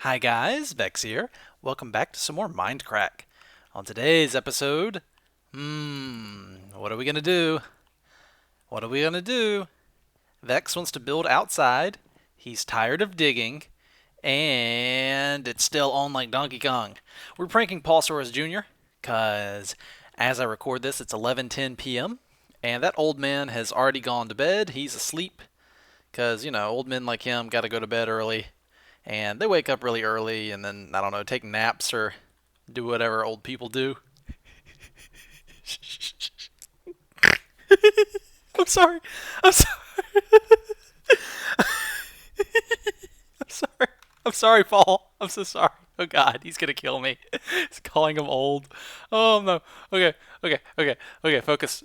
Hi guys, Vechs here. Welcome back to some more Mindcrack. On today's episode, what are we gonna do? What are we gonna do? Vechs wants to build outside. He's tired of digging, and it's still on like Donkey Kong. We're pranking Paulsaurus Jr. cause as I record this, it's 11:10 p.m. and that old man has already gone to bed. He's asleep, cause old men like him gotta go to bed early. And they wake up really early and then, I don't know, take naps or do whatever old people do. I'm sorry. I'm sorry. I'm sorry. I'm sorry, Paul. I'm so sorry. Oh God, he's gonna kill me. He's calling him old. Oh no. Okay. Okay. Okay. Okay. Focus.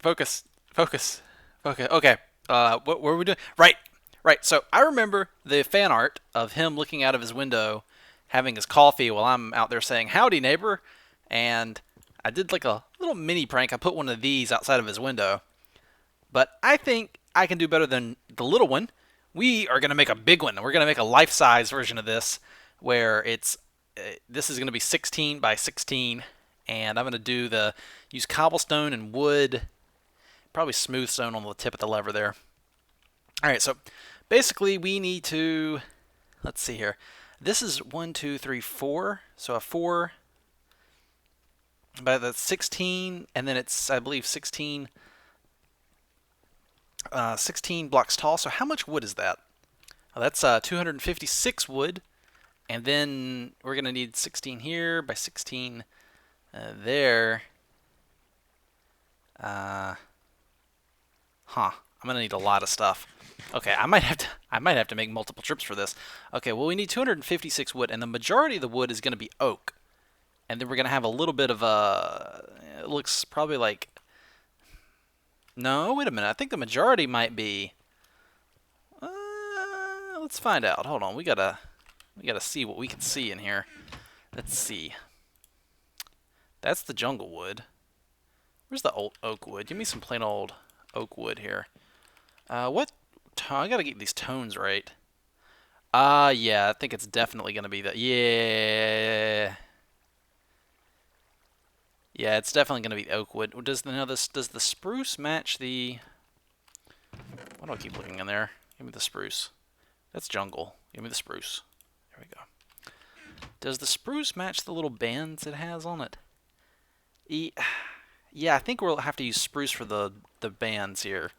Focus. Focus. Focus. Okay. What were we doing? Right. Right. So I remember the fan art of him looking out of his window, having his coffee while I'm out there saying "Howdy, neighbor," and I did like a little mini prank. I put one of these outside of his window, but I think I can do better than the little one. We are going to make a big one. We're going to make a life-size version of this where this is going to be 16 by 16, and I'm going to use cobblestone and wood, probably smooth stone on the tip of the lever there. All right, so basically we need to, let's see here. This is 1, 2, 3, 4. So a 4, but that's 16, and then it's, I believe, 16 blocks tall. So how much wood is that? Well, that's 256 wood, and then we're going to need 16 here by 16 there. I'm going to need a lot of stuff. Okay, I might have to make multiple trips for this. Okay, well we need 256 wood, and the majority of the wood is going to be oak. And then we're going to have a little bit of it looks probably like, no, wait a minute. I think the majority might be, let's find out. Hold on. We got to see what we can see in here. Let's see. That's the jungle wood. Where's the old oak wood? Give me some plain old oak wood here. What? I gotta get these tones right. Yeah, I think it's definitely gonna be the, yeah. Yeah, it's definitely gonna be oak wood. Does the spruce match the, why do I keep looking in there? Give me the spruce. That's jungle. Give me the spruce. There we go. Does the spruce match the little bands it has on it? Yeah, I think we'll have to use spruce for the bands here,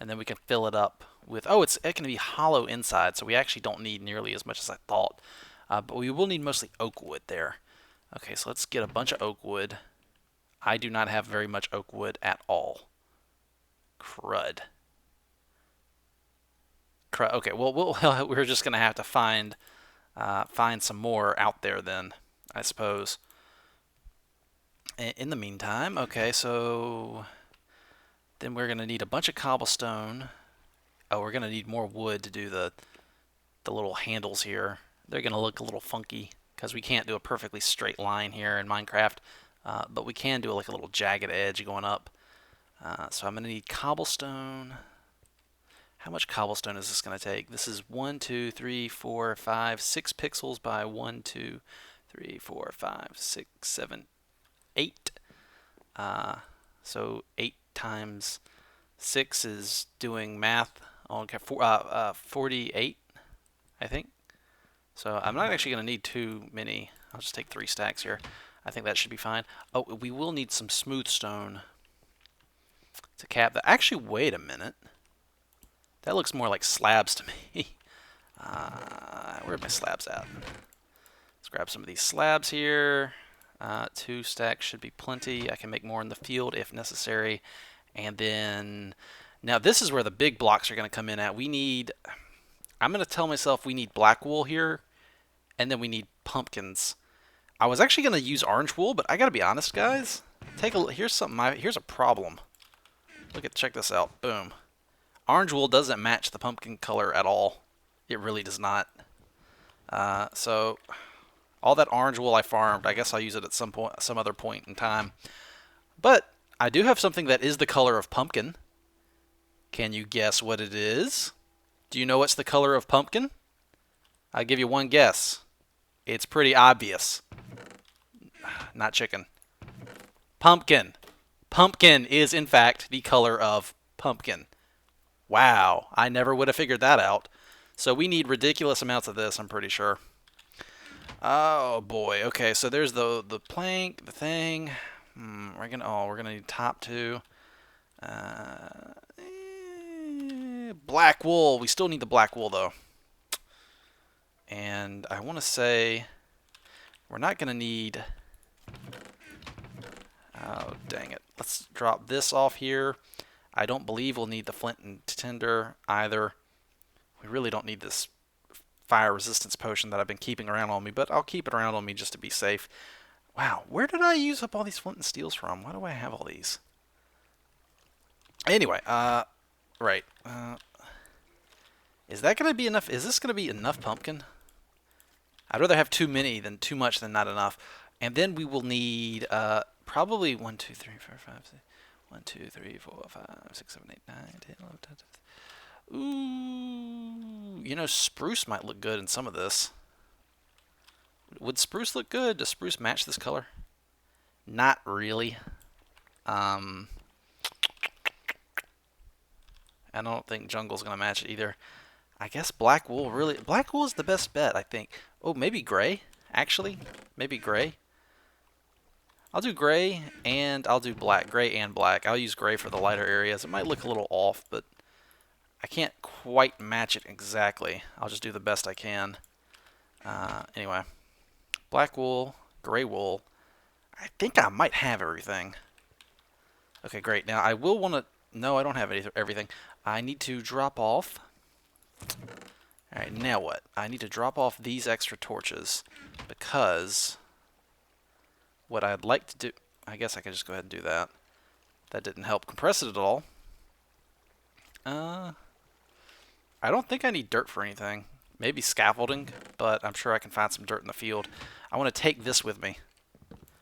and then we can fill it up with, oh, it can be hollow inside, so we actually don't need nearly as much as I thought. But we will need mostly oak wood there. Okay, so let's get a bunch of oak wood. I do not have very much oak wood at all. Crud. Okay, well, we're just gonna have to find some more out there then, I suppose. In the meantime, okay, so then we're gonna need a bunch of cobblestone. Oh, we're gonna need more wood to do the little handles here. They're gonna look a little funky because we can't do a perfectly straight line here in Minecraft, but we can do like a little jagged edge going up. So I'm gonna need cobblestone. How much cobblestone is this gonna take? This is 1, 2, 3, 4, 5, 6 pixels by 1, 2, 3, 4, 5, 6, 7, 8. So 8 times 6 is doing math. Okay, 48, I think. So I'm not actually going to need too many. I'll just take 3 stacks here. I think that should be fine. Oh, we will need some smooth stone to cap that. Actually, wait a minute. That looks more like slabs to me. Where are my slabs at? Let's grab some of these slabs here. 2 stacks should be plenty. I can make more in the field if necessary. And then, now this is where the big blocks are going to come in at. I'm going to tell myself we need black wool here, and then we need pumpkins. I was actually going to use orange wool, but I got to be honest, guys. Take a look. Here's something. Here's a problem. Check this out. Boom. Orange wool doesn't match the pumpkin color at all. It really does not. So all that orange wool I farmed, I guess I'll use it at some other point in time. But I do have something that is the color of pumpkin. Can you guess what it is? Do you know what's the color of pumpkin? I'll give you one guess. It's pretty obvious. Not chicken. Pumpkin. Pumpkin is, in fact, the color of pumpkin. Wow, I never would have figured that out. So we need ridiculous amounts of this, I'm pretty sure. Oh boy. Okay, so there's the plank, the thing. We're gonna need top two. Black wool. We still need the black wool though. And I want to say we're not gonna need. Oh dang it! Let's drop this off here. I don't believe we'll need the flint and tinder either. We really don't need this fire resistance potion that I've been keeping around on me, but I'll keep it around on me just to be safe. Wow, where did I use up all these flint and steels from? Why do I have all these? Anyway, right. Is that going to be enough? Is this going to be enough pumpkin? I'd rather have too many than too much than not enough. And then we will need probably 1, 2, 3, 4, 5, 6, 1, 2, 3, 4, 5, 6, 7, 8, 9, 10, 11, 12. Ooh, you know, spruce might look good in some of this. Would spruce look good? Does spruce match this color? Not really. I don't think jungle's gonna match it either. I guess black wool really. Black wool is the best bet, I think. Oh, maybe gray. Actually, maybe gray. I'll do gray and I'll do black. Gray and black. I'll use gray for the lighter areas. It might look a little off, but I can't quite match it exactly. I'll just do the best I can. Anyway, black wool, gray wool. I think I might have everything. Okay, great. Now I will want to. No, I don't have everything. I need to drop off. Alright, now what? I need to drop off these extra torches because what I'd like to do. I guess I could just go ahead and do that. That didn't help compress it at all. I don't think I need dirt for anything. Maybe scaffolding, but I'm sure I can find some dirt in the field. I want to take this with me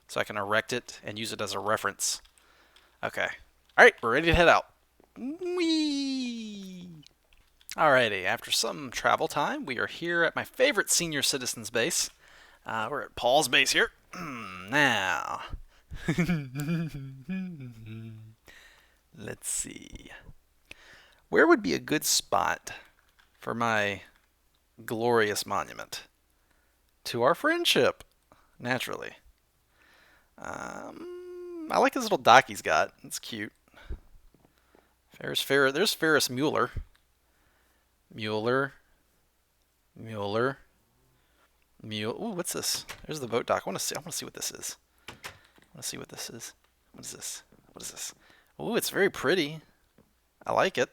so I can erect it and use it as a reference. Okay. Alright, we're ready to head out. Whee! Alrighty, after some travel time, we are here at my favorite senior citizens base. We're at Paul's base here. Now, let's see. Where would be a good spot for my glorious monument to our friendship? Naturally. I like his little dock he's got. It's cute. There's Ferris Mueller. Mueller. Ooh, what's this? There's the boat dock. I want to see what this is. What is this? Ooh, it's very pretty. I like it.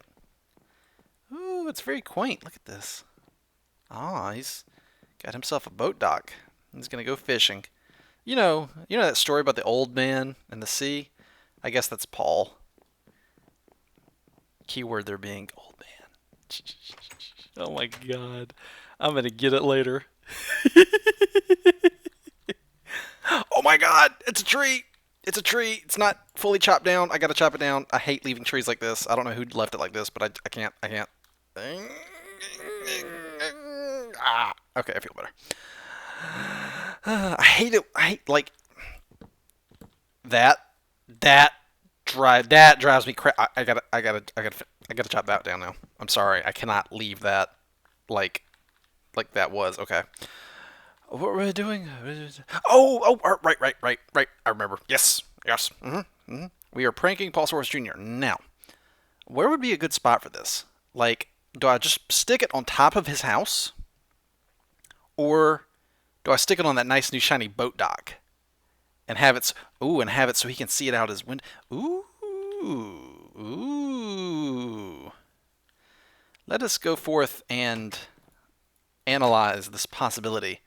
Ooh, it's very quaint. Look at this. Ah, he's got himself a boat dock. He's gonna go fishing. You know that story about the old man and the sea? I guess that's Paul. Keyword there being old man. Oh my god. I'm gonna get it later. Oh my god! It's a tree! It's a tree! It's not fully chopped down. I gotta chop it down. I hate leaving trees like this. I don't know who left it like this, but I can't. Okay, I feel better. I hate it. I hate, like, that drives me crazy. I gotta chop that down now. I'm sorry. I cannot leave that like that was. Okay. What were we doing? Oh, right. I remember. Yes. We are pranking Paul Soros Jr. Now, where would be a good spot for this? Like, do I just stick it on top of his house? Or do I stick it on that nice new shiny boat dock? And have it so he can see it out his window. Ooh. Let us go forth and analyze this possibility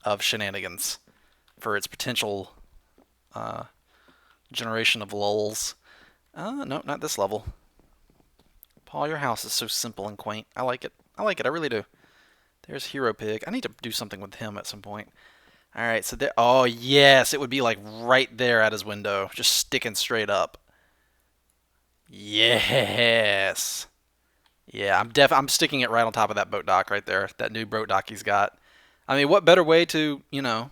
of shenanigans for its potential generation of lulls. No, not this level. Paul, your house is so simple and quaint. I like it. I really do. There's Hero Pig. I need to do something with him at some point. Alright, so there. Oh, yes. It would be like right there at his window. Just sticking straight up. Yes. Yeah, I'm sticking it right on top of that boat dock right there. That new boat dock he's got. I mean, what better way to, you know,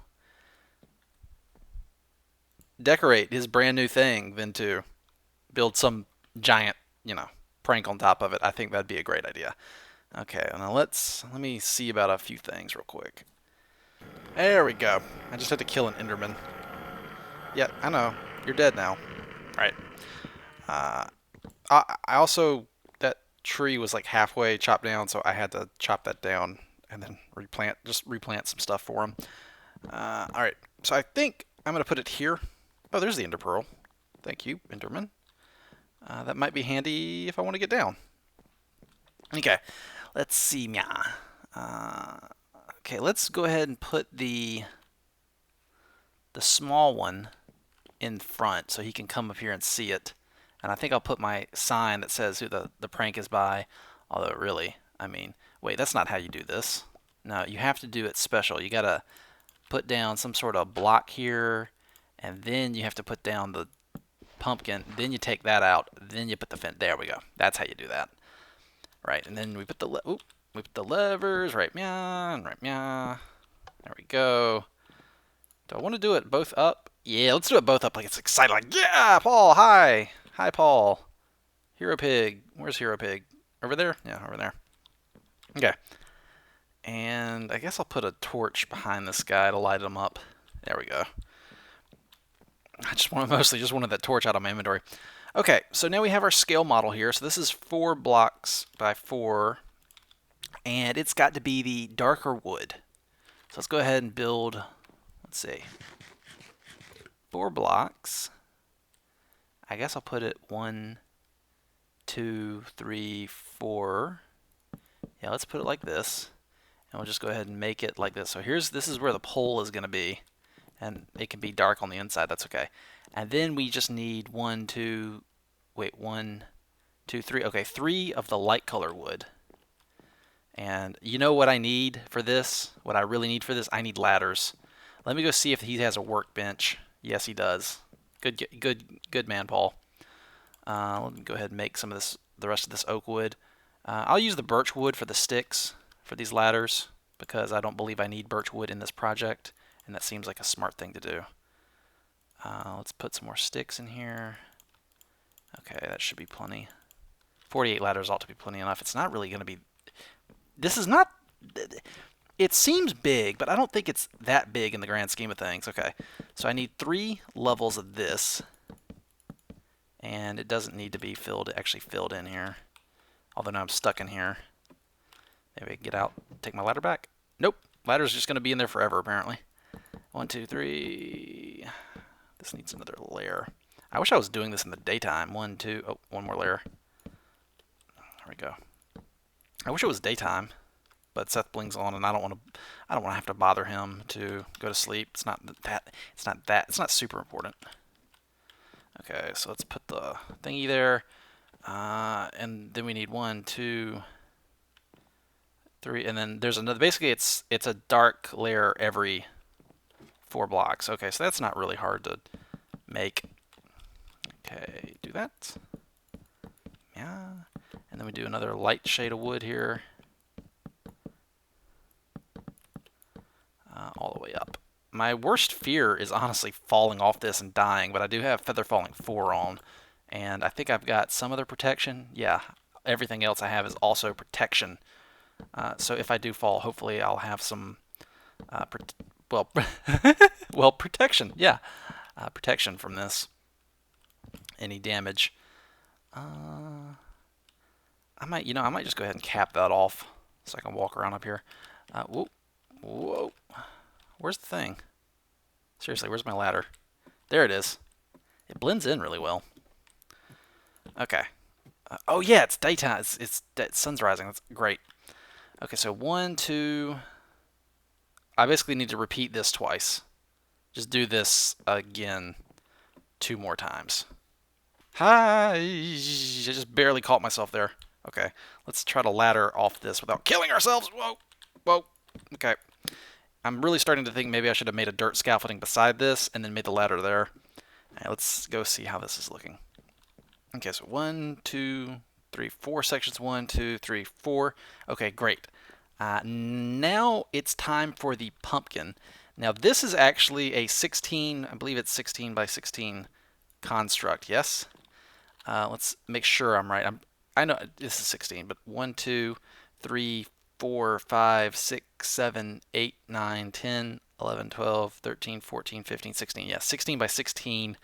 decorate his brand new thing than to build some giant, you know, prank on top of it? I think that'd be a great idea. Okay, now let me see about a few things real quick. There we go. I just had to kill an Enderman. Yeah, I know. You're dead now. Right. Uh, I also, that tree was like halfway chopped down, so I had to chop that down and then just replant some stuff for him. All right, so I think I'm gonna put it here. Oh, there's the Ender Pearl. Thank you, Enderman. That might be handy if I want to get down. Okay, let's see, yeah. Okay, let's go ahead and put the small one in front so he can come up here and see it. And I think I'll put my sign that says who the prank is by. Although really, I mean, wait, that's not how you do this. No, you have to do it special. You gotta put down some sort of block here, and then you have to put down the pumpkin. Then you take that out. Then you put the fence. There we go. That's how you do that. Right, and then we put the levers. Right, meow, and right, meow. There we go. Do I want to do it both up? Yeah, let's do it both up like it's excited. Like, yeah, Paul, hi. Hi, Paul. Hero Pig. Where's Hero Pig? Over there? Yeah, over there. Okay. And I guess I'll put a torch behind this guy to light him up. There we go. Mostly just wanted that torch out of my inventory. Okay, so now we have our scale model here. So this is 4 blocks by 4. And it's got to be the darker wood. So let's go ahead and build, let's see, 4 blocks. I guess I'll put it 1, 2, 3, 4. Yeah, let's put it like this. And we'll just go ahead and make it like this. So this is where the pole is going to be. And it can be dark on the inside, that's okay. And then we just need 1, 2, 3. Okay, 3 of the light color wood. And you know what I need for this? What I really need for this? I need ladders. Let me go see if he has a workbench. Yes, he does. Good man, Paul. Let me go ahead and make some of the rest of this oak wood. I'll use the birch wood for the sticks for these ladders because I don't believe I need birch wood in this project, and that seems like a smart thing to do. Let's put some more sticks in here. Okay, that should be plenty. 48 ladders ought to be plenty enough. It's not really going to be... This is not... It seems big, but I don't think it's that big in the grand scheme of things. Okay, so I need 3 levels of this. And it doesn't need to be actually filled in here. Although now I'm stuck in here. Maybe I can get out, take my ladder back. Nope, ladder's just going to be in there forever, apparently. 1, 2, 3. This needs another layer. I wish I was doing this in the daytime. 1, 2, oh, one more layer. There we go. I wish it was daytime, but Seth blings on, and I don't want to have to bother him to go to sleep. It's not super important. Okay, so let's put the thingy there, and then we need 1, 2, 3, and then there's another. Basically, it's a dark layer every 4 blocks. Okay, so that's not really hard to make. Okay, do that. Yeah, and then we do another light shade of wood here, all the way up. My worst fear is honestly falling off this and dying, but I do have Feather Falling 4 on, and I think I've got some other protection. Yeah, everything else I have is also protection. So if I do fall, hopefully I'll have some, protection. Yeah, protection from this. Any damage. I might just go ahead and cap that off so I can walk around up here. Whoa. Where's the thing? Seriously, where's my ladder? There it is. It blends in really well. Okay. Oh yeah, it's daytime. It's sun's rising. That's great. Okay, so 1, 2. I basically need to repeat this twice. Just do this again 2 more times. Hi! I just barely caught myself there. Okay, let's try to ladder off this without killing ourselves. Whoa. Okay. I'm really starting to think maybe I should have made a dirt scaffolding beside this and then made the ladder there. All right, let's go see how this is looking. Okay, so 1, 2, 3, 4 sections. 1, 2, 3, 4. Okay, great. Now it's time for the pumpkin. Now this is actually a 16, I believe it's 16 by 16 construct, yes? Let's make sure I'm right. I know this is 16, but 1, 2, 3, 4, 5, 6, 7, 8, 9, 10, 11, 12, 13, 14, 15, 16. Yeah, 16 by 16.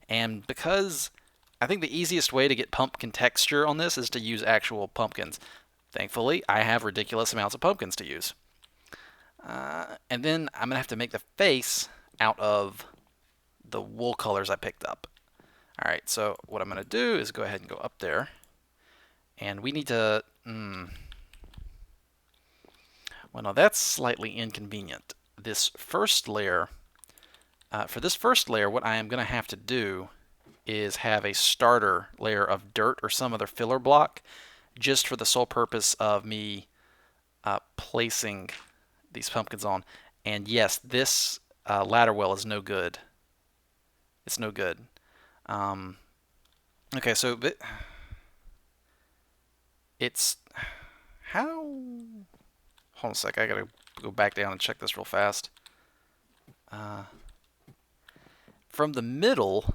And because I think the easiest way to get pumpkin texture on this is to use actual pumpkins. Thankfully, I have ridiculous amounts of pumpkins to use. And then I'm going to have to make the face out of the wool colors I picked up. All right, so what I'm going to do is go ahead and go up there. And we need to... well, no, that's slightly inconvenient. This first layer... for this first layer, what I am going to have to do is have a starter layer of dirt or some other filler block just for the sole purpose of me placing these pumpkins on. And yes, this ladder well is no good. It's no good. Okay, so it's how? Hold on a sec. I gotta go back down and check this real fast. From the middle,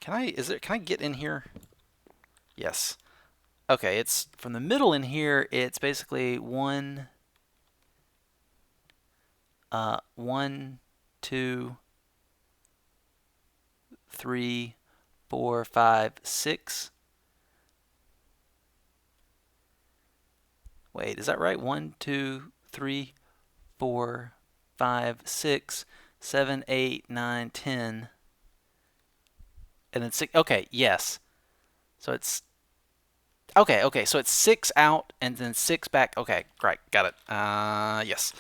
can I get in here? Yes. Okay, it's from the middle in here. It's basically 1, 2, 3, 4, 5, 6. Wait, is that right? 1, 2, 3, 4, 5, 6, 7, 8, 9, 10. And then 6. Okay, yes. So it's okay, so it's 6 out and then 6 back. Okay, right, got it. Yes.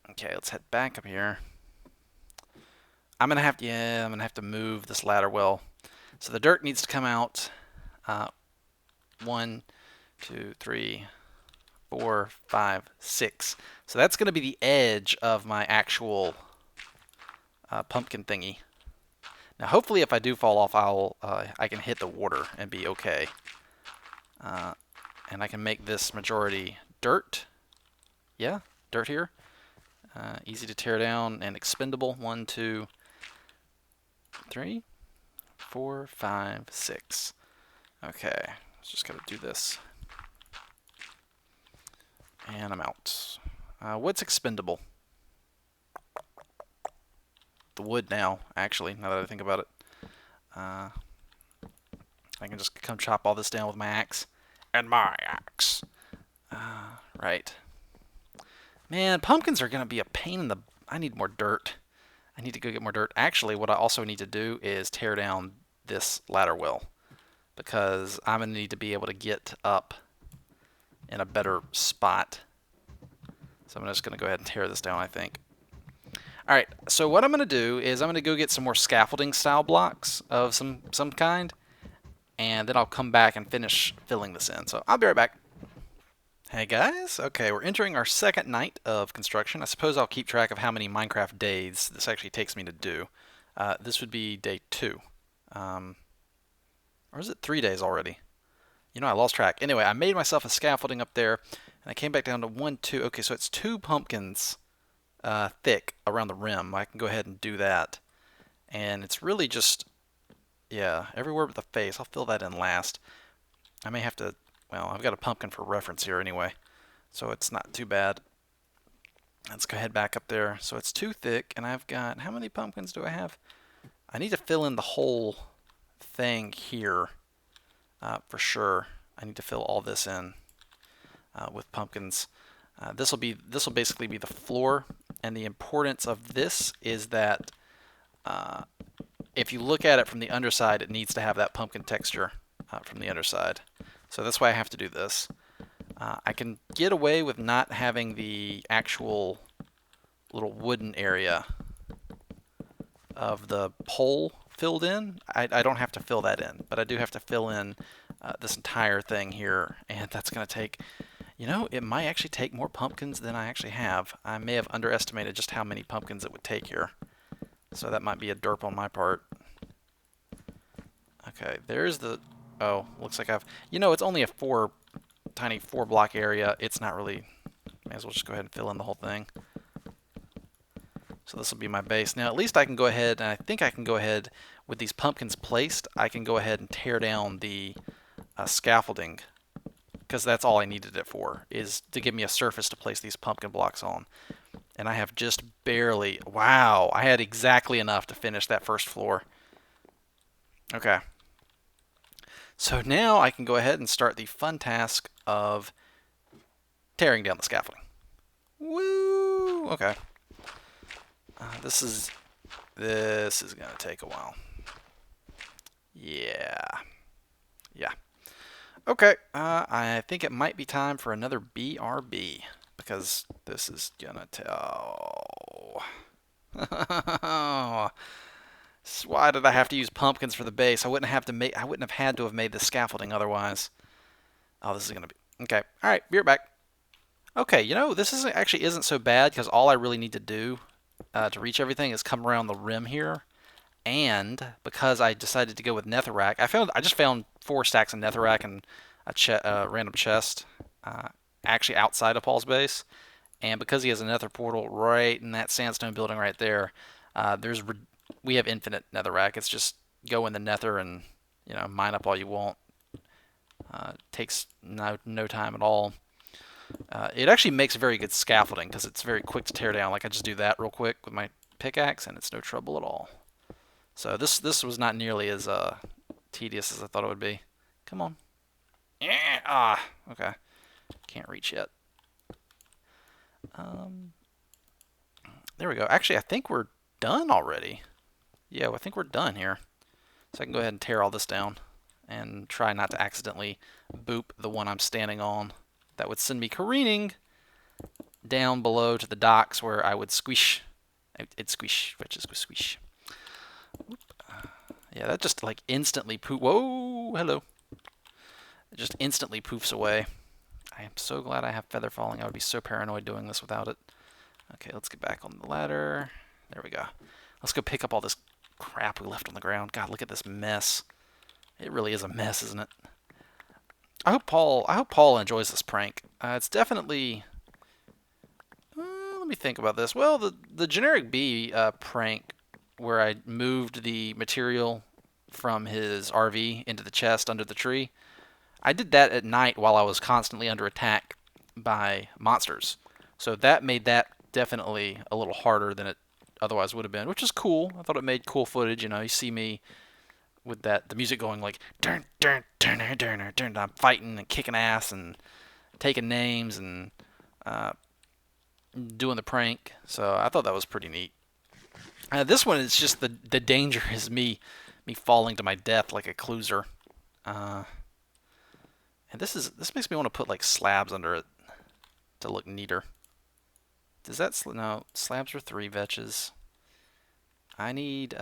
Okay, let's head back up here. I'm gonna have to move this ladder well. So the dirt needs to come out. 1, 2, 3, 4, 5, 6. So that's gonna be the edge of my actual pumpkin thingy. Now, hopefully, if I do fall off, I can hit the water and be okay. And I can make this majority dirt. Yeah, dirt here. Easy to tear down and expendable. 1, 2, 3, 4, 5, 6. Okay, just gotta do this. And I'm out. What's expendable? The wood now, actually, now that I think about it. I can just come chop all this down with my axe. And my axe. Right. Man, pumpkins are going to be a pain in the... I need more dirt. I need to go get more dirt. Actually, what I also need to do is tear down this ladder well. Because I'm going to need to be able to get up in a better spot. So I'm just going to go ahead and tear this down, I think. Alright, so what I'm going to do is I'm going to go get some more scaffolding style blocks of some kind. And then I'll come back and finish filling this in. So I'll be right back. Hey guys, okay, we're entering our second night of construction. I suppose I'll keep track of how many Minecraft days this actually takes me to do. This would be day 2. Or is it 3 days already? You know, I lost track. Anyway, I made myself a scaffolding up there, and I came back down to 1, 2. Okay, so it's 2 pumpkins thick around the rim. I can go ahead and do that. And it's really just, yeah, everywhere but the face. I'll fill that in last. I may have to, well, I've got a pumpkin for reference here anyway, so it's not too bad. Let's go ahead back up there. So it's 2 thick, and I've got, how many pumpkins do I have? I need to fill in the whole thing here for sure. I need to fill all this in with pumpkins. This will basically be the floor, and the importance of this is that if you look at it from the underside, it needs to have that pumpkin texture from the underside. So that's why I have to do this. I can get away with not having the actual little wooden area of the pole filled in. I don't have to fill that in, but I do have to fill in this entire thing here, and that's going to take, you know, it might actually take more pumpkins than I actually have. I may have underestimated just how many pumpkins it would take here. So that might be a derp on my part. Okay, there's the... Oh, looks like I've... You know, it's only a tiny 4 block area. It's not really... May as well just go ahead and fill in the whole thing. So this will be my base. Now at least I can go ahead, and I think I can go ahead, with these pumpkins placed, I can go ahead and tear down the scaffolding, because that's all I needed it for, is to give me a surface to place these pumpkin blocks on. And I have just barely, wow, I had exactly enough to finish that first floor. Okay. So now I can go ahead and start the fun task of tearing down the scaffolding. Woo! Okay. This is gonna take a while. Yeah. Okay. I think it might be time for another BRB, because this is gonna tell. Why did I have to use pumpkins for the base? I wouldn't have had to have made the scaffolding otherwise. Oh, this is gonna be okay. All right, be right back. Okay, this actually isn't so bad, because all I really need to do to reach everything is come around the rim here. And because I decided to go with netherrack, I just found 4 stacks of netherrack and a random chest, actually outside of Paul's base. And because he has a nether portal right in that sandstone building right there, we have infinite netherrack. It's just go in the nether and mine up all you want. Takes no time at all. It actually makes very good scaffolding, because it's very quick to tear down. Like, I just do that real quick with my pickaxe, and it's no trouble at all. So this was not nearly as tedious as I thought it would be. Come on. Yeah. Okay. Can't reach yet. There we go. Actually, I think we're done already. Yeah, I think we're done here. So I can go ahead and tear all this down and try not to accidentally boop the one I'm standing on. That would send me careening down below to the docks, where I would squish. It'd squish. Squish. Yeah, that just like instantly Whoa, hello. It just instantly poofs away. I am so glad I have feather falling. I would be so paranoid doing this without it. Okay, let's get back on the ladder. There we go. Let's go pick up all this crap we left on the ground. God, look at this mess. It really is a mess, isn't it? I hope Paul enjoys this prank. It's definitely. Let me think about this. Well, the generic bee prank, where I moved the material from his RV into the chest under the tree, I did that at night while I was constantly under attack by monsters. So that made that definitely a little harder than it otherwise would have been, which is cool. I thought it made cool footage. You see me with the music going like dun dun dun dun dun dun. I'm fighting and kicking ass and taking names and doing the prank. So I thought that was pretty neat. This one is just the danger is me falling to my death like a cruiser. And this makes me want to put like slabs under it to look neater. Does that no slabs are 3 Vechs. I need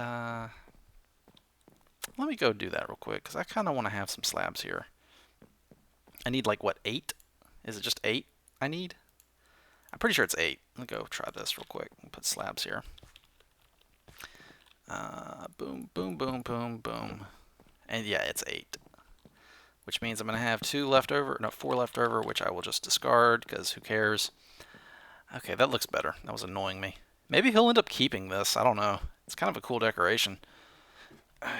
let me go do that real quick, because I kind of want to have some slabs here. I need like what, 8? Is it just 8 I need? I'm pretty sure it's 8. Let me go try this real quick. Put slabs here. Boom, boom, boom, boom, boom. And yeah, it's 8. Which means I'm going to have 4 left over, which I will just discard, because who cares? Okay, that looks better. That was annoying me. Maybe he'll end up keeping this. I don't know. It's kind of a cool decoration.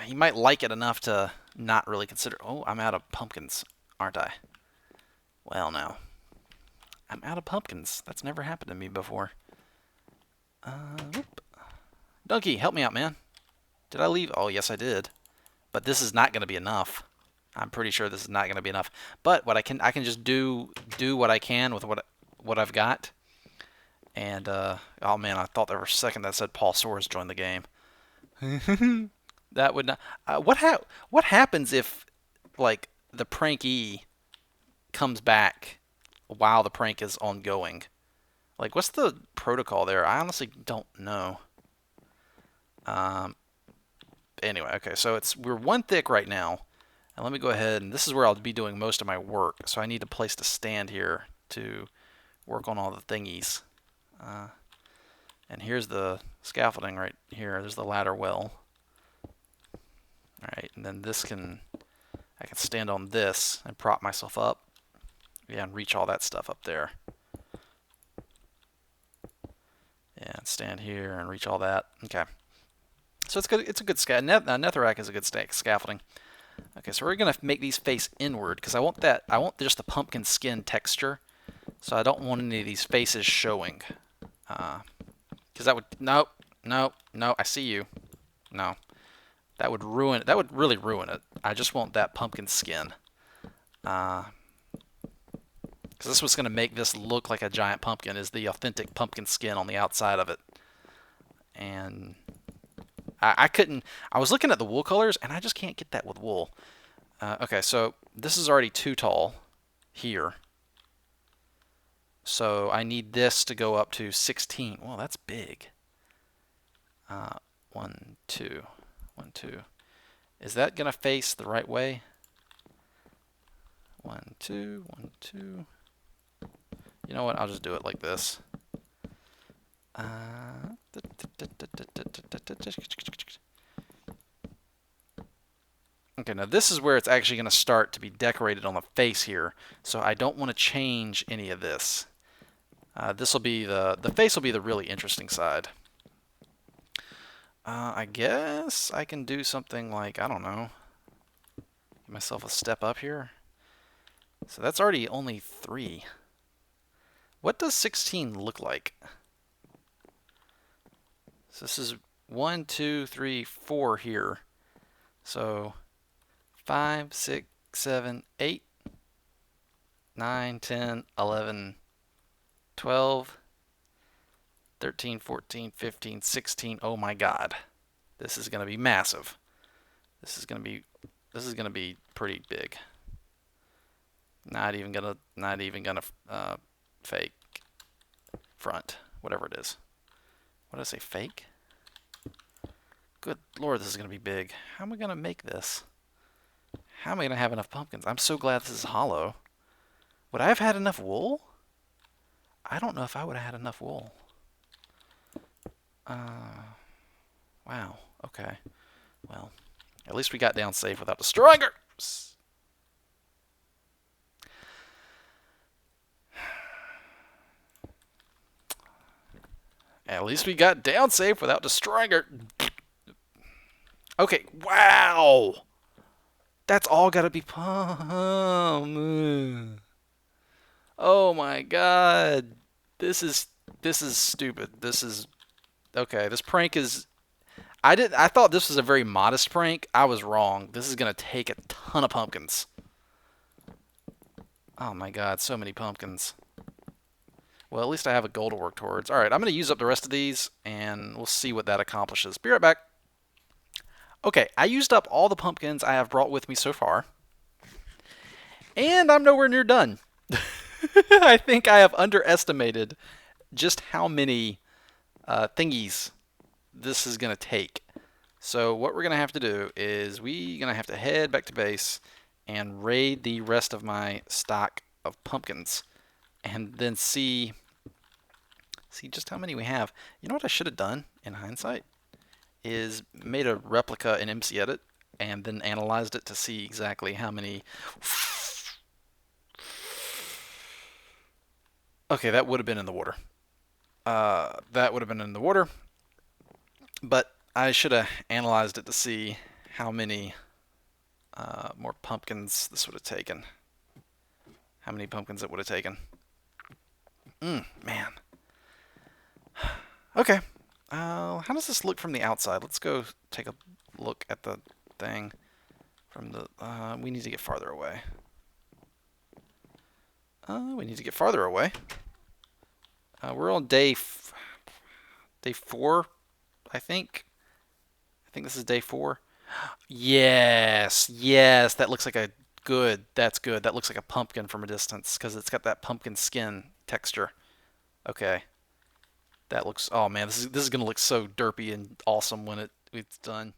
He might like it enough to not really consider... Oh, I'm out of pumpkins, aren't I? Well, now. I'm out of pumpkins. That's never happened to me before. Whoop. Donkey, help me out, man. Did I leave? Oh, yes, I did. But this is not going to be enough. I'm pretty sure this is not going to be enough. But what I can just do what I can with what I've got. And oh man, I thought there for a second that said Paul Soares joined the game. That would not. What happens if like the prankee comes back while the prank is ongoing? Like, what's the protocol there? I honestly don't know. Anyway, okay, so we're 1 thick right now. And let me go ahead, and this is where I'll be doing most of my work. So I need a place to stand here to work on all the thingies. And here's the scaffolding right here. There's the ladder well. Alright, and then I can stand on this and prop myself up. Yeah, and reach all that stuff up there. and stand here and reach all that. Okay. So it's good. It's a good netherrack is a good scaffolding. Okay, so we're gonna make these face inward because I want just the pumpkin skin texture. So I don't want any of these faces showing. Because that would no. I see you. No, that would ruin. That would really ruin it. I just want that pumpkin skin. Because this is what's gonna make this look like a giant pumpkin is the authentic pumpkin skin on the outside of it. And I couldn't. I was looking at the wool colors, and I just can't get that with wool. Okay, so this is already too tall here. So I need this to go up to 16. Well, that's big. 1, 2, 1, 2. Is that gonna face the right way? 1, 2, 1, 2. You know what? I'll just do it like this. Okay, now this is where it's actually going to start to be decorated on the face here. So I don't want to change any of this. This will be the face will be the really interesting side. I guess I can do something like, I don't know, give myself a step up here. So that's already only 3. What does 16 look like? So this is 1, 2, 3, 4 here. So 5, 6, 7, 8, 9, 10, 11, 12, 13, 14, 15, 16. Oh my God. This is going to be massive. This is going to be pretty big. Not even going to fake front, whatever it is. What did I say, fake? Good Lord, this is going to be big. How am I going to make this? How am I going to have enough pumpkins? I'm so glad this is hollow. Would I have had enough wool? I don't know if I would have had enough wool. Wow. Okay. Well, at least we got down safe without destroying her. At least we got down safe without destroying her. Okay. Wow. That's all got to be Oh my God. This is stupid. This is okay. This prank is I thought this was a very modest prank. I was wrong. This is going to take a ton of pumpkins. Oh my God, so many pumpkins. Well, at least I have a goal to work towards. All right, I'm going to use up the rest of these, and we'll see what that accomplishes. Be right back. Okay, I used up all the pumpkins I have brought with me so far, and I'm nowhere near done. I think I have underestimated just how many thingies this is going to take. So what we're going to have to do is we're going to have to head back to base and raid the rest of my stock of pumpkins, and then see just how many we have. You know what I should have done in hindsight is made a replica in MC Edit and then analyzed it to see exactly how many. Okay, that would have been in the water. That would have been in the water, but I should have analyzed it to see how many more pumpkins this would have taken. How many pumpkins it would have taken. Man. Okay. How does this look from the outside? Let's go take a look at the thing from the... we need to get farther away. We need to get farther away. We're on day 4, I think. I think this is day 4. Yes, yes, that looks like a good. That's good. That looks like a pumpkin from a distance because it's got that pumpkin skin texture. Okay, that looks. Oh man, this is gonna look so derpy and awesome when it's done.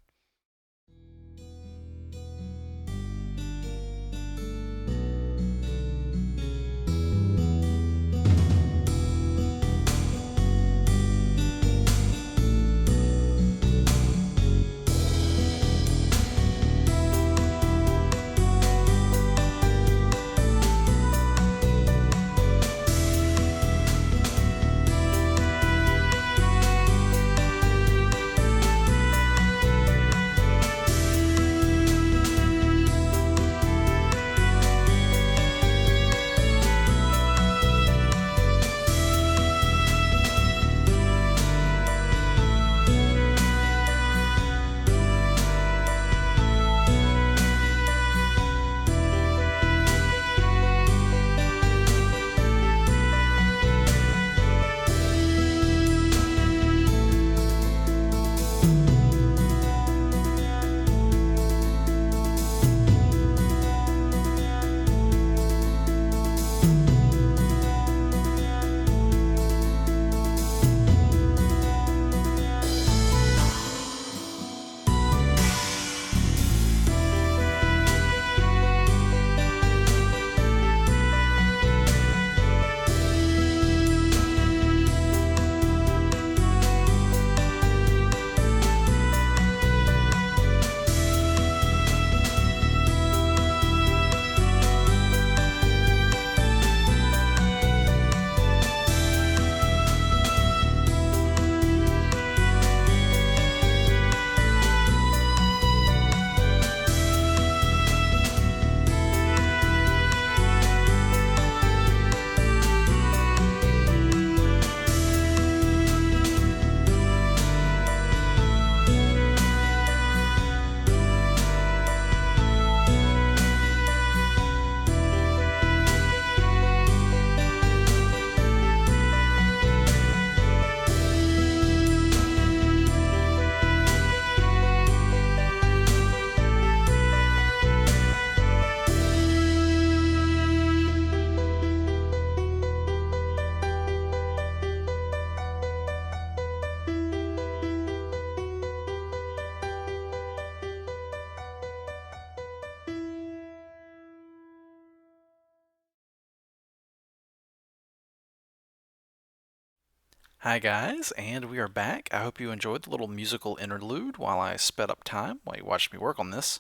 Hi guys, and we are back. I hope you enjoyed the little musical interlude while I sped up time while you watched me work on this.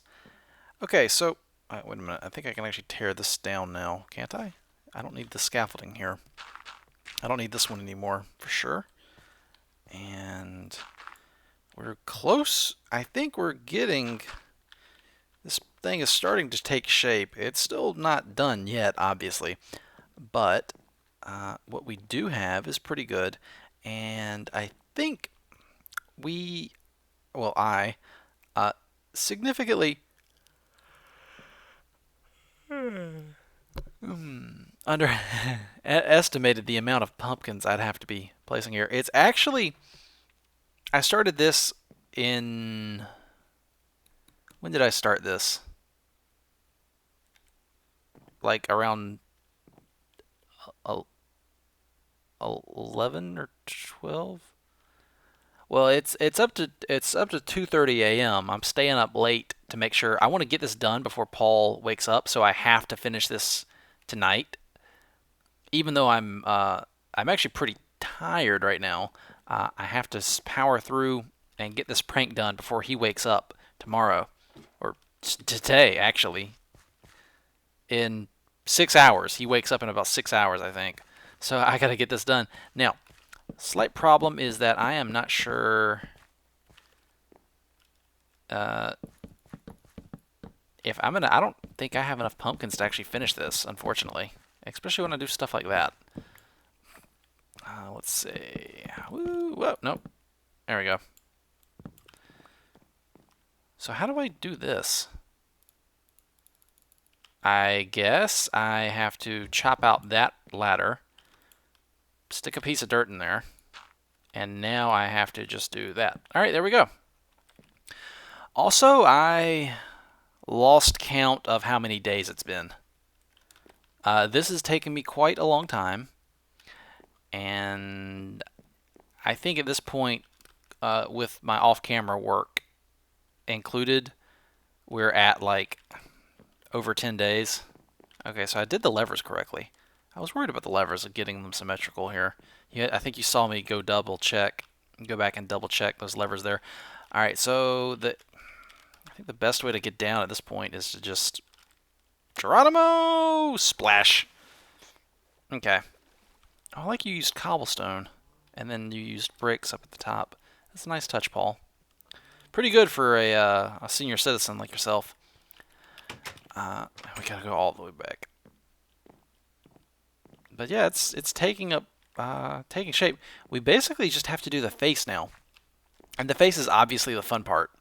Okay, so, wait a minute, I think I can actually tear this down now, can't I? I don't need the scaffolding here. I don't need this one anymore, for sure. And we're close. I think we're getting... This thing is starting to take shape. It's still not done yet, obviously, but what we do have is pretty good, and I think I significantly underestimated the amount of pumpkins I'd have to be placing here. It's actually, I started this in, when did I start this? Like around 11 or 12? Well, it's up to 2:30 a.m. I'm staying up late to make sure I want to get this done before Paul wakes up, so I have to finish this tonight. Even though I'm actually pretty tired right now, I have to power through and get this prank done before he wakes up tomorrow, or today actually. In 6 hours, he wakes up in about 6 hours, I think. So I got to get this done now. Slight problem is that I am not sure if I'm gonna. I don't think I have enough pumpkins to actually finish this, unfortunately. Especially when I do stuff like that. Let's see. Woo, whoa, nope. There we go. So how do I do this? I guess I have to chop out that ladder, stick a piece of dirt in there, and now I have to just do that. All right, there we go. Also, I lost count of how many days it's been. This has taken me quite a long time, and I think at this point, with my off-camera work included, we're at like over 10 days. Okay, so I did the levers correctly. I was worried about the levers and getting them symmetrical here. Yeah, I think you saw me go double check, go back and double check those levers there. All right, so I think the best way to get down at this point is to just Geronimo splash. Okay. Oh, I like you used cobblestone, and then you used bricks up at the top. That's a nice touch, Paul. Pretty good for a senior citizen like yourself. We gotta go all the way back. But yeah, it's taking shape. We basically just have to do the face now, and the face is obviously the fun part.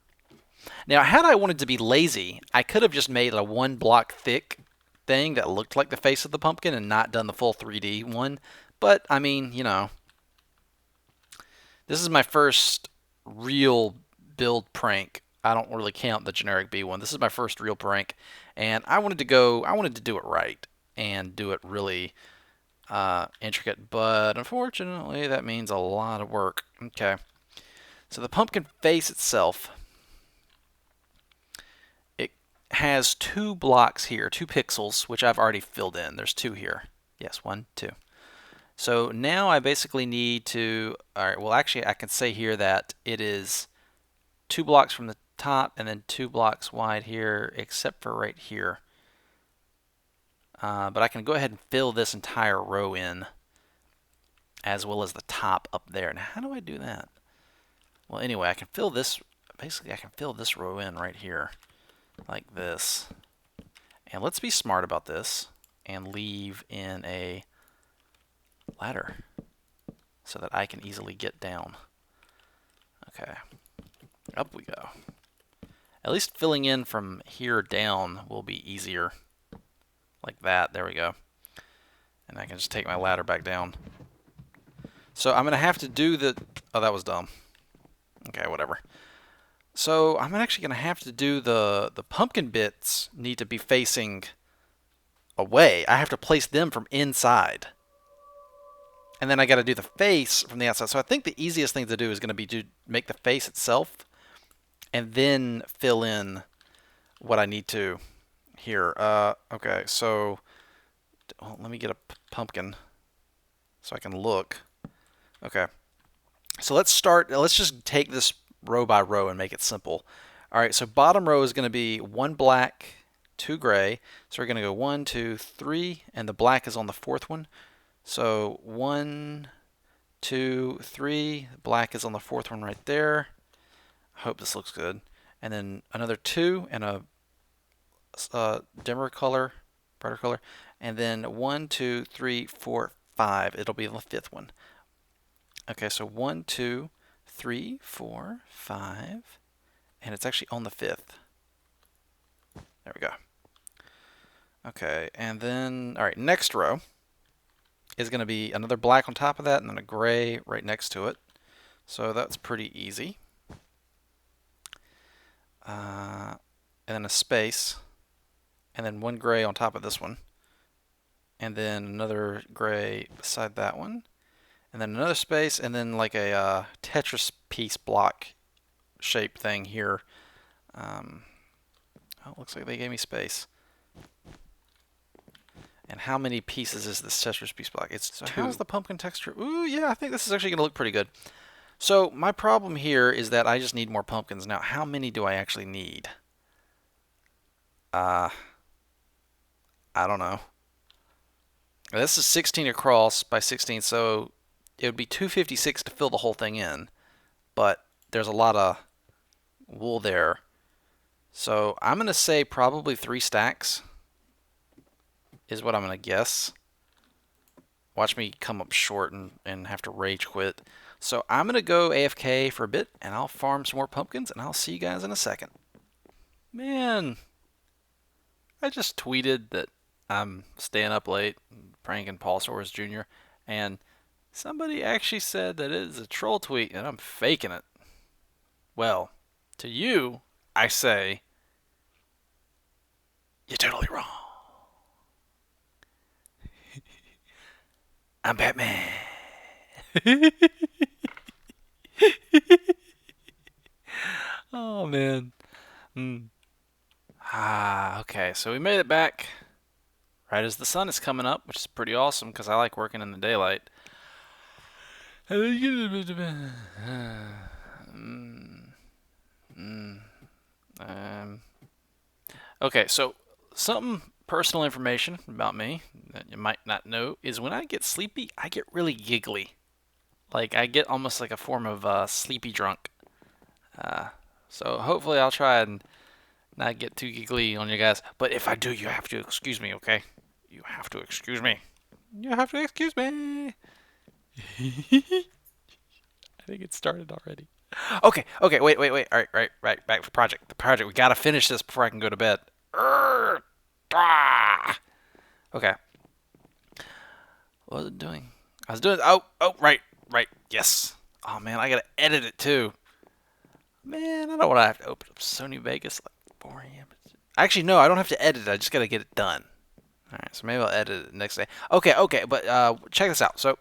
Now, had I wanted to be lazy, I could have just made a 1 block thick thing that looked like the face of the pumpkin and not done the full 3D one. But I mean, this is my first real build prank. I don't really count the generic B one. This is my first real prank, and I wanted to do it right and do it really intricate. But unfortunately, that means a lot of work. Okay, so the pumpkin face itself, it has 2 blocks here, 2 pixels, which I've already filled in. There's 2 here. Yes, 1, 2. So now I basically need to, all right, well actually I can say here that it is 2 blocks from the top and then 2 blocks wide here, except for right here. But I can go ahead and fill this entire row in, as well as the top up there. Now how do I do that? Well anyway, I can fill this, basically I can fill this row in right here, like this. And let's be smart about this and leave in a ladder so that I can easily get down. Okay, up we go. At least filling in from here down will be easier. Like that, there we go. And I can just take my ladder back down. So I'm going to have to do the... Oh, that was dumb. Okay, whatever. So I'm actually going to have to do the pumpkin bits need to be facing away. I have to place them from inside. And then I got to do the face from the outside. So I think the easiest thing to do is going to be to make the face itself and then fill in what I need to here. Okay, so let me get a pumpkin so I can look. Okay, So let's start. Let's just take this row by row and make it simple. All right, so bottom row is going to be 1 black, 2 gray. So we're going to go 1, 2, 3, and the black is on the 4th one. So 1, 2, 3. Black is on the 4th one right there. I hope this looks good. And then another 2 and a dimmer color, brighter color. And then 1, 2, 3, 4, 5. It'll be the 5th one. Okay, so 1, 2, 3, 4, 5. And it's actually on the 5th. There we go. Okay, and then, all right, next row is going to be another black on top of that and then a gray right next to it. So that's pretty easy. And then a space, and then 1 gray on top of this one, and then another gray beside that one, and then another space, and then like a Tetris piece block shape thing here. Oh, looks like they gave me space. And how many pieces is this Tetris piece block? It's so 2. How's the pumpkin texture? Ooh, yeah, I think this is actually going to look pretty good. So my problem here is that I just need more pumpkins. Now, how many do I actually need? I don't know. This is 16 across by 16, so it would be 256 to fill the whole thing in. But there's a lot of wool there. So I'm going to say probably 3 stacks is what I'm going to guess. Watch me come up short and have to rage quit. So I'm going to go AFK for a bit, and I'll farm some more pumpkins, and I'll see you guys in a second. Man, I just tweeted that I'm staying up late, pranking Paul Soares Jr., and somebody actually said that it is a troll tweet, and I'm faking it. Well, to you, I say, you're totally wrong. I'm Batman. Oh, man. Okay, so we made it back right as the sun is coming up, which is pretty awesome because I like working in the daylight. Okay, so some personal information about me that you might not know is when I get sleepy, I get really giggly. Like, I get almost like a form of sleepy drunk. So hopefully I'll try and not get too giggly on you guys. But if I do, you have to excuse me, okay? You have to excuse me. You have to excuse me. I think it started already. Okay, wait. All right, back to the project. We gotta finish this before I can go to bed. Okay. What was it doing? I was doing, right, yes. Oh man, I gotta edit it too. Man, I don't want to have to open up Sony Vegas like 4 a.m. Actually, no, I don't have to edit it. I just gotta get it done. All right, so maybe I'll edit it next day. Okay, but check this out. So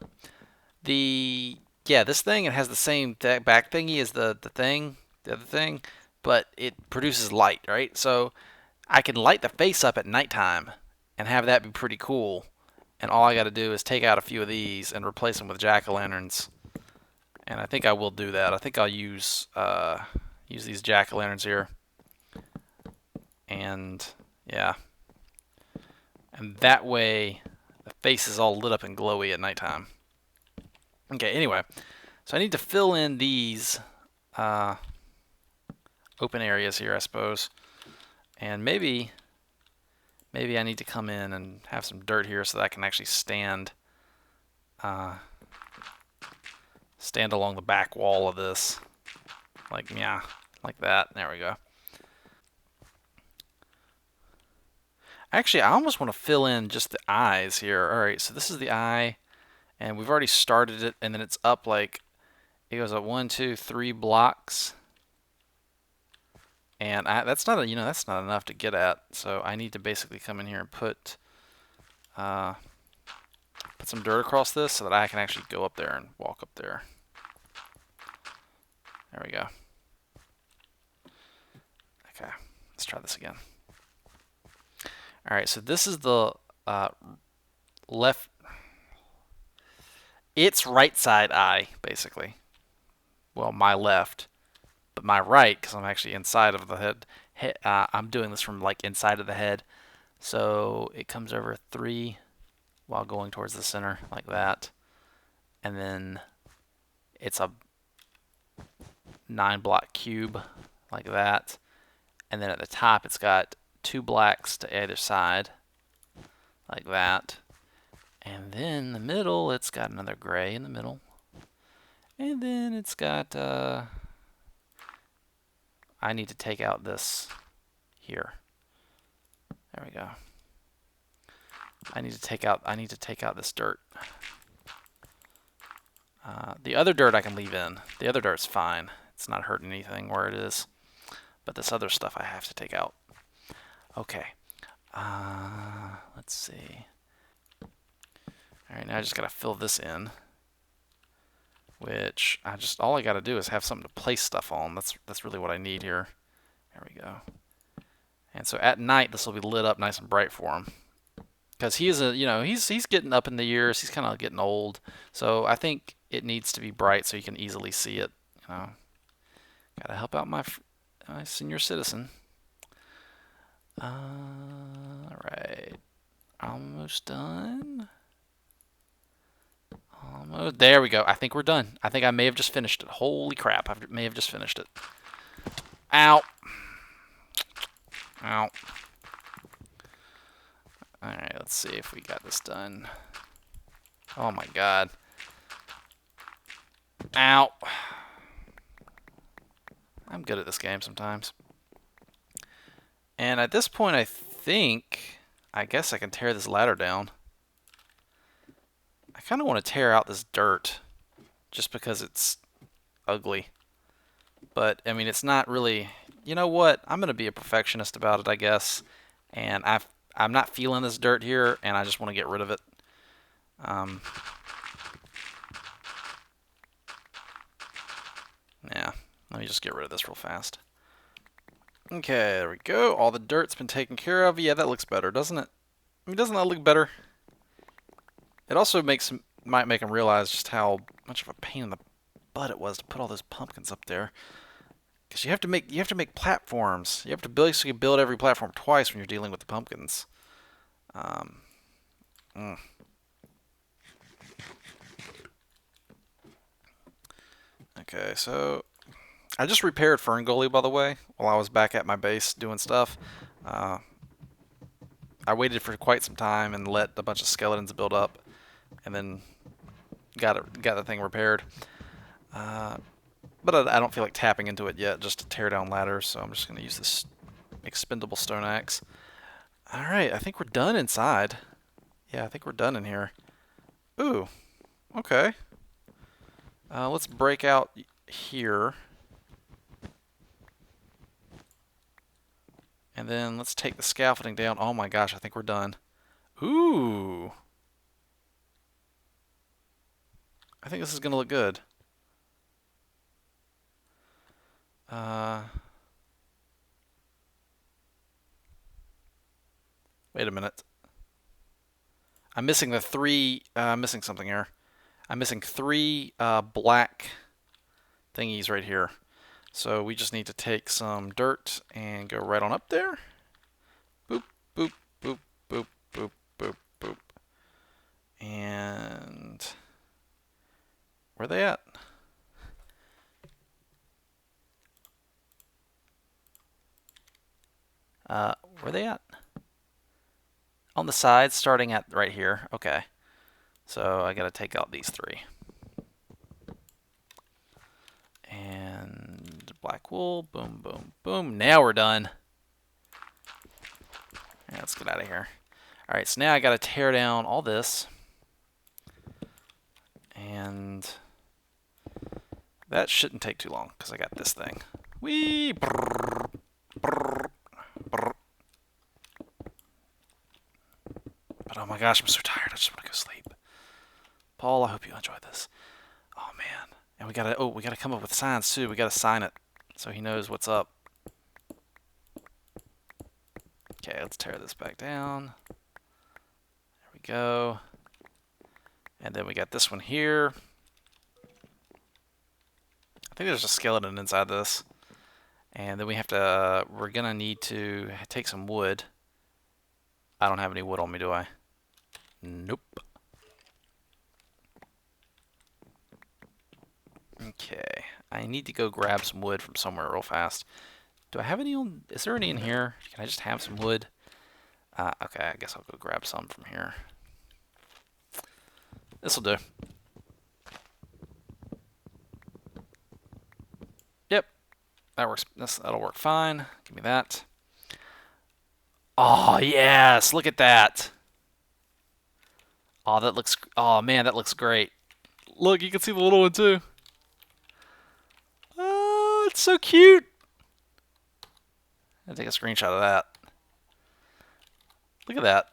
this thing, it has the same back thingy as the other thing, but it produces light, right? So I can light the face up at nighttime and have that be pretty cool. And all I got to do is take out a few of these and replace them with jack-o'-lanterns. And I think I will do that. I think I'll use these jack-o'-lanterns here. And yeah. And that way the face is all lit up and glowy at nighttime. Okay, anyway. So I need to fill in these open areas here, I suppose. And maybe I need to come in and have some dirt here so that I can actually stand along the back wall of this. Like that. There we go. Actually, I almost want to fill in just the eyes here. All right, so this is the eye, and we've already started it, and then it's up like, it goes up 1, 2, 3 blocks. And that's not enough to get at. So I need to basically come in here and put some dirt across this so that I can actually go up there and walk up there. There we go. Okay, let's try this again. All right, so this is the left. It's right side eye, basically. well, my left, but my right, because I'm actually inside of the head. I'm doing this from like inside of the head. So it comes over 3 while going towards the center like that. And then it's a 9-block cube like that. And then at the top it's got 2 blacks to either side like that. And then in the middle it's got another gray in the middle. And then it's got I need to take out this here. There we go. I need to take out this dirt. The other dirt I can leave in. The other dirt's fine. It's not hurting anything where it is. But this other stuff I have to take out. Okay. Let's see. Alright, now I just gotta fill this in. Which all I gotta do is have something to place stuff on. That's really what I need here. There we go. And so at night this will be lit up nice and bright for him. Because he is he's getting up in the years, he's kinda getting old. So I think it needs to be bright so you can easily see it. Gotta help out my senior citizen. Alright. Almost done. Almost. There we go. I think we're done. I think I may have just finished it. Holy crap. I may have just finished it. Ow. Ow. Alright, let's see if we got this done. Oh my god. Ow. I'm good at this game sometimes. And at this point, I guess I can tear this ladder down. I kind of want to tear out this dirt just because it's ugly. But, I mean, it's not really... You know what? I'm going to be a perfectionist about it, I guess. And I'm not feeling this dirt here, and I just want to get rid of it. Yeah, let me just get rid of this real fast. Okay, there we go. All the dirt's been taken care of. Yeah, that looks better, doesn't it? I mean, doesn't that look better? It also might make him realize just how much of a pain in the butt it was to put all those pumpkins up there. Because you have to make platforms. You have to basically build every platform twice when you're dealing with the pumpkins. Okay, so I just repaired Fern Gully, by the way, while I was back at my base doing stuff. I waited for quite some time and let a bunch of skeletons build up, and then got the thing repaired. But I don't feel like tapping into it yet, just to tear down ladders, so I'm just going to use this expendable stone axe. Alright, I think we're done inside. Yeah, I think we're done in here. Ooh, okay. Let's break out here. And then let's take the scaffolding down. Oh my gosh, I think we're done. Ooh. I think this is going to look good. Wait a minute. I'm missing the 3, missing something here. I'm missing 3 black thingies right here. So we just need to take some dirt and go right on up there. Boop, boop, boop, boop, boop, boop, boop. And where are they at? Where are they at? On the sides, starting at right here. Okay. So I gotta take out these 3. And black wool, boom, boom, boom. Now we're done. Yeah, let's get out of here. Alright, so now I gotta tear down all this. And that shouldn't take too long, because I got this thing. Whee! Brrr, brrr, brrr. But oh my gosh, I'm so tired. I just want to go sleep. Paul, I hope you enjoyed this. Oh man. And we gotta come up with signs too. We gotta sign it so he knows what's up. Okay, let's tear this back down. There we go. And then we got this one here. I think there's a skeleton inside this. And then we have to, we're gonna need to take some wood. I don't have any wood on me, do I? Nope. Okay, I need to go grab some wood from somewhere real fast. Do I have any on, is there any in here? Can I just have some wood? Okay, I guess I'll go grab some from here. This'll do. Yep, that works. That'll work fine. Give me that. Oh, yes, look at that. Oh, that looks, oh man, that looks great. Look, you can see the little one too. Oh, it's so cute. I'll take a screenshot of that. Look at that.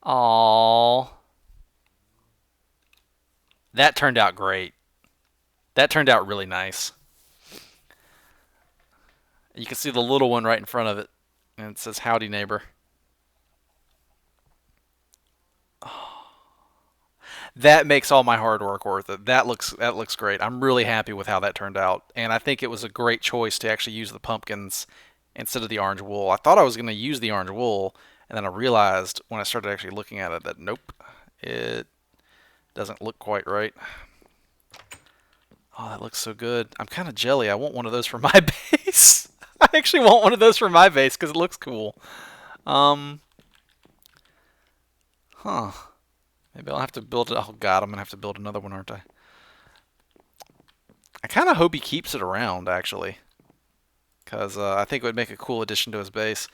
Oh, that turned out great. That turned out really nice. You can see the little one right in front of it, and it says "Howdy, neighbor." That makes all my hard work worth it. That looks great. I'm really happy with how that turned out, and I think it was a great choice to actually use the pumpkins instead of the orange wool. I thought I was going to use the orange wool, and then I realized when I started actually looking at it that nope, it doesn't look quite right. Oh, that looks so good. I'm kind of jelly. I want one of those for my base. I actually want one of those for my base because it looks cool. Huh. Maybe I'll have to build it. Oh god, I'm gonna have to build another one, aren't I? I kind of hope he keeps it around, actually. Because I think it would make a cool addition to his base.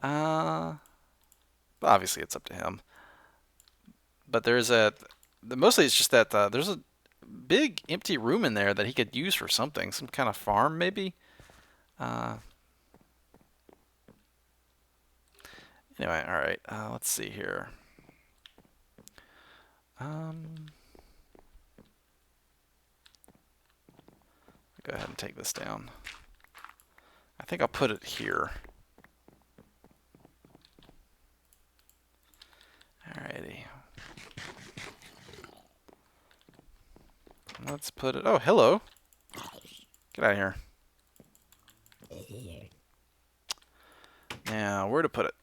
Obviously, it's up to him. But there's mostly it's just that there's a big empty room in there that he could use for something. Some kind of farm, maybe? Anyway, alright. Let's see here. Go ahead and take this down. I think I'll put it here. Alrighty. Let's put it. Oh, hello. Get out of here. Now, where to put it?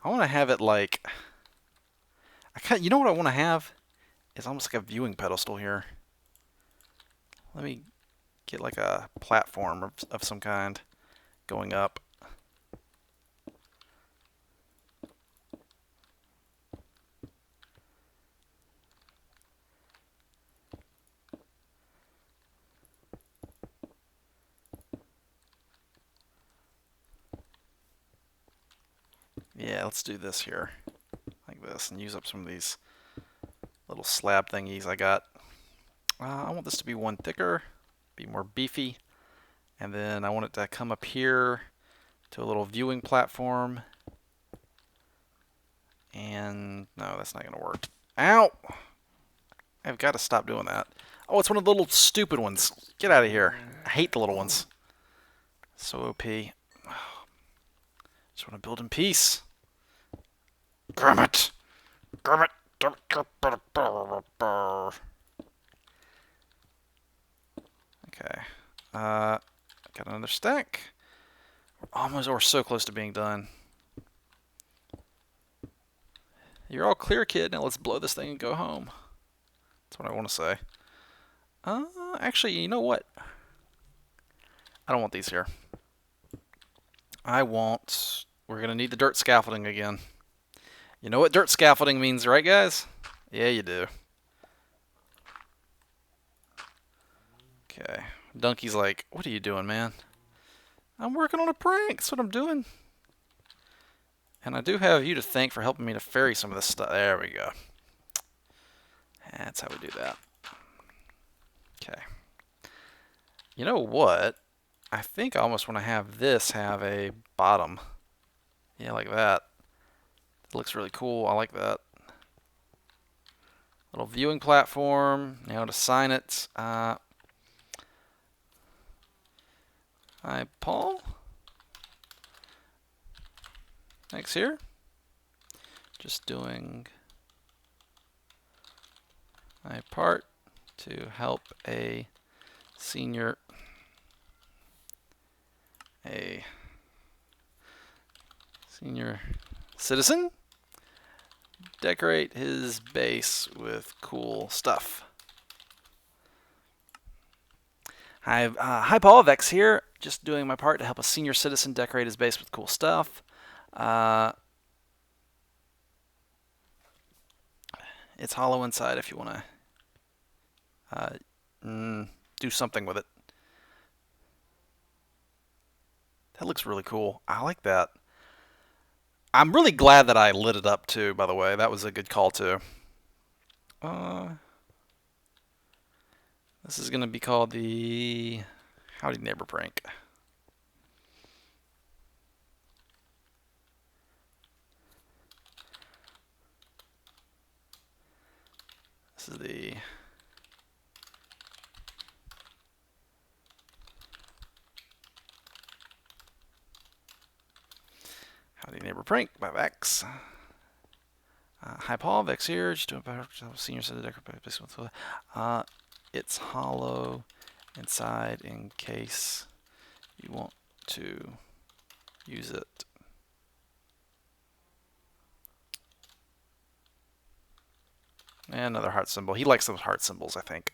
I want to have it like. You know what I want to have? Is almost like a viewing pedestal here. Let me get like a platform of some kind going up. Yeah, let's do this here. Like this, and use up some of these little slab thingies I got. I want this to be one thicker, be more beefy, and then I want it to come up here to a little viewing platform. And no, that's not going to work. Ow! I've got to stop doing that. Oh, it's one of the little stupid ones. Get out of here. I hate the little ones. So OP. Just want to build in peace. Grab it! Grab it! Okay. Got another stack. We're so close to being done. You're all clear, kid. Now let's blow this thing and go home. That's what I want to say. Actually, you know what? I don't want these here. We're going to need the dirt scaffolding again. You know what dirt scaffolding means, right, guys? Yeah, you do. Okay. Donkey's like, what are you doing, man? I'm working on a prank. That's what I'm doing. And I do have you to thank for helping me to ferry some of this stuff. There we go. That's how we do that. Okay. You know what? I think I almost want to have this have a bottom. Yeah, like that. It looks really cool. I like that. Little viewing platform. Now to sign it. Hi, Paul. Next here, just doing my part to help a senior citizen decorate his base with cool stuff. Hi Paul, Vechs here. Just doing my part to help a senior citizen decorate his base with cool stuff. It's hollow inside if you want to do something with it. That looks really cool. I like that. I'm really glad that I lit it up too, by the way. That was a good call too. This is going to be called the Howdy Neighbor Prank. This is the Howdy Neighbor Prank by Vechs. Hi Paul, Vechs here. Just doing a senior set of decorative. It's hollow inside in case you want to use it. And another heart symbol. He likes those heart symbols, I think.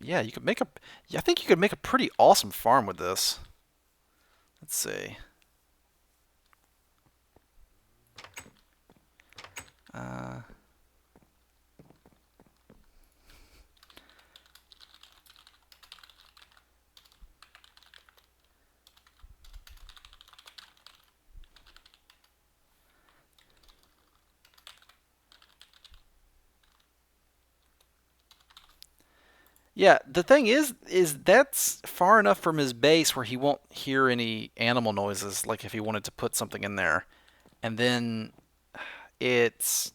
Yeah, you could make a. I think you could make a pretty awesome farm with this. Let's see. Yeah, the thing is that's far enough from his base where he won't hear any animal noises, like if he wanted to put something in there. And then it's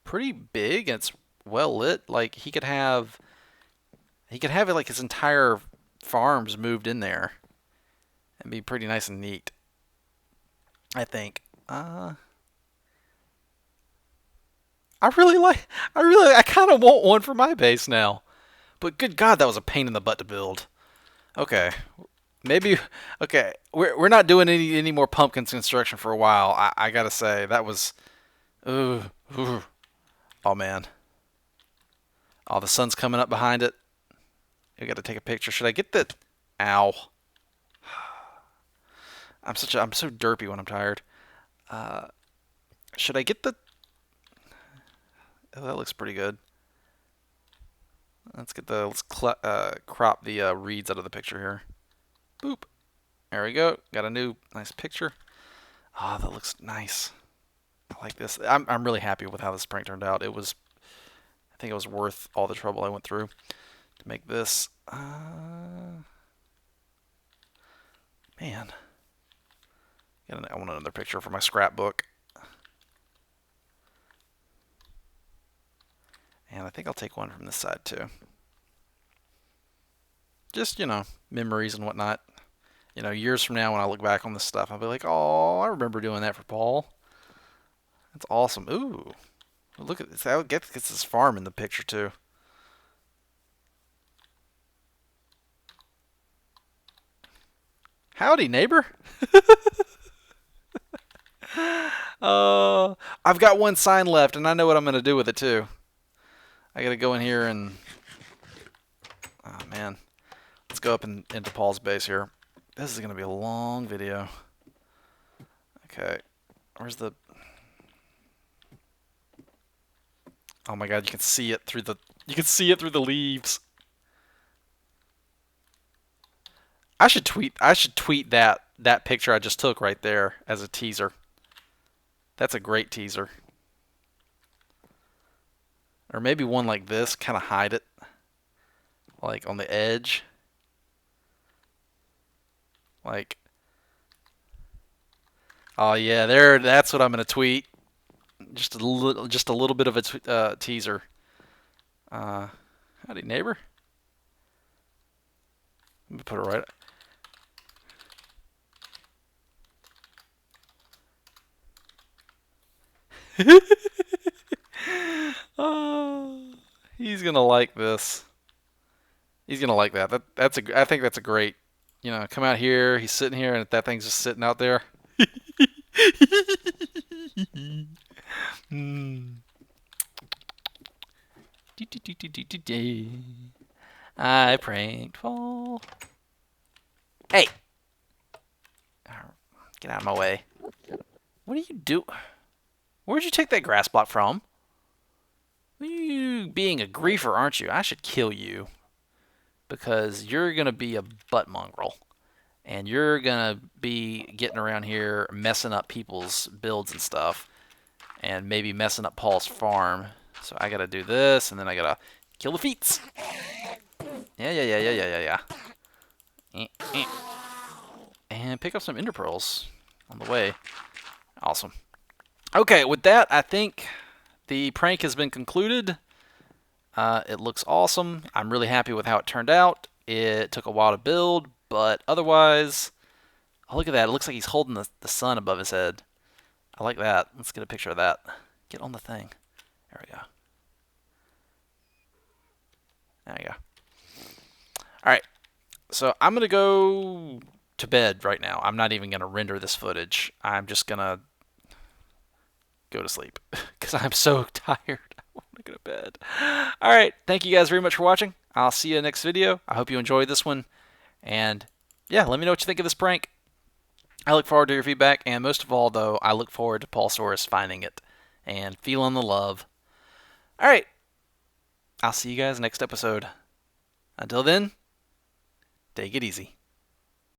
pretty big and it's well lit. Like he could have it like his entire farms moved in there and be pretty nice and neat, I think. I kind of want one for my base now. But good God, that was a pain in the butt to build. Okay, maybe. Okay, we're not doing any more pumpkins construction for a while. I gotta say that was. Ooh. Oh man. Oh, the sun's coming up behind it. I gotta take a picture. Should I get the? Ow. I'm so derpy when I'm tired. Should I get the? Oh, that looks pretty good. Let's crop the reeds out of the picture here. Boop. There we go. Got a new nice picture. Ah, that looks nice. I like this. I'm really happy with how this prank turned out. I think it was worth all the trouble I went through to make this. Man. I want another picture for my scrapbook. And I think I'll take one from this side too. Just, memories and whatnot. Years from now when I look back on this stuff, I'll be like, oh, I remember doing that for Paul. That's awesome. Ooh. Look at this. I gets this farm in the picture too. Howdy, neighbor. I've got one sign left, and I know what I'm going to do with it too. I got to go in here and... Oh, man. Let's go up into Paul's base here. This is going to be a long video. Okay. Where's the... Oh my God, you can see it through the leaves. I should tweet that picture I just took right there as a teaser. That's a great teaser. Or maybe one like this, kind of hide it. Like on the edge. Like, oh yeah, that's what I'm gonna tweet. Just a little bit of a teaser. Howdy, neighbor. Put it right. Oh, he's gonna like this. He's gonna like that. I think that's a great. Come out here. He's sitting here, and that thing's just sitting out there. Mm. I pranked Paul. Hey, get out of my way. What do you do? Where'd you take that grass plot from? You being a griefer, aren't you? I should kill you because you're gonna be a butt mongrel, and you're gonna be getting around here messing up people's builds and stuff, and maybe messing up Paul's farm. So I gotta do this, and then I gotta kill the feats. Yeah. And pick up some ender pearls on the way. Awesome. Okay, with that, I think the prank has been concluded. It looks awesome. I'm really happy with how it turned out. It took a while to build, but otherwise, oh, look at that. It looks like he's holding the sun above his head. I like that. Let's get a picture of that. Get on the thing. There we go. There we go. All right. So I'm going to go to bed right now. I'm not even going to render this footage. I'm just going to go to sleep because I'm so tired. I want to go to bed. All right. Thank you guys very much for watching. I'll see you in the next video. I hope you enjoyed this one. And yeah, let me know what you think of this prank. I look forward to your feedback. And most of all, though, I look forward to Paulsaurus finding it and feeling the love. All right. I'll see you guys next episode. Until then, take it easy.